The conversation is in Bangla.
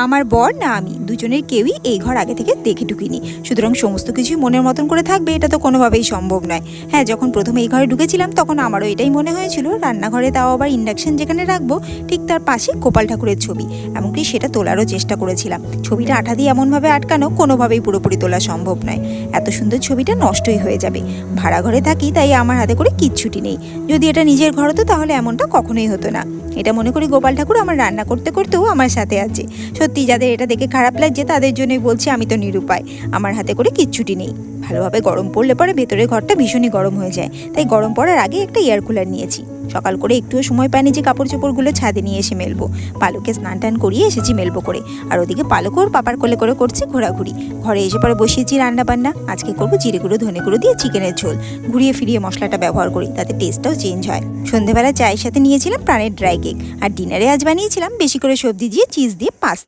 আমার বর না আমি দুজনের কেউই এই ঘর আগে থেকে দেখে ঢুকিনি, সুতরাং সমস্ত কিছুই মনের মতন করে থাকবে এটা তো কোনোভাবেই সম্ভব নয়। হ্যাঁ, যখন প্রথমে এই ঘরে ঢুকেছিলাম তখন আমারও এটাই মনে হয়েছিল, রান্নাঘরে তাও আবার ইন্ডাকশন যেখানে রাখবো ঠিক তার পাশে গোপাল ঠাকুরের ছবি, এমনকি সেটা তোলারও চেষ্টা করেছিলাম। ছবিটা আঠা দিয়ে এমনভাবে আটকানো কোনোভাবেই পুরোপুরি তোলা সম্ভব নয়, এত সুন্দর ছবিটা নষ্টই হয়ে যাবে। ভাড়া ঘরে থাকি তাই আমার হাতে করে কিচ্ছুটি নেই, যদি এটা নিজের ঘর হতো তাহলে এমনটা কখনোই হতো না। এটা মনে করি গোপাল ঠাকুর আমার রান্না করতে করতেও আমার সাথে আছে। সত্যি যাদের এটা দেখে খারাপ লাগছে তাদের জন্যই বলছি, আমি তো নিরুপায়, আমার হাতে করে কিচ্ছুটি নেই। ভালোভাবে গরম পড়লে পরে ভেতরের ঘরটা ভীষণই গরম হয়ে যায়, তাই গরম পড়ার আগে একটা এয়ার কুলার নিয়েছি। সকাল করে একটুও সময় পাইনি যে কাপড় চোপড়গুলো ছাদে নিয়ে এসে মেলবো। পালুকে স্নান টান করিয়ে এসেছি মেলবো করে, আর ওদিকে পালুকে ওর পাপার কোলে করে করছে ঘোরাঘুরি। ঘরে এসে পরে বসিয়েছি রান্না বান্না। আজকে করবো জিরে গুঁড়ো ধনে গুঁড়ো দিয়ে চিকেনের ঝোল, ঘুরিয়ে ফিরিয়ে মশলাটা ব্যবহার করি, তাতে টেস্টটাও চেঞ্জ হয়। সন্ধেবেলা চায়ের সাথে নিয়েছিলাম প্রাণের ড্রাই কেক, আর ডিনারে আজ বানিয়েছিলাম বেশি করে সবজি দিয়ে চিজ দিয়ে পাস্তা।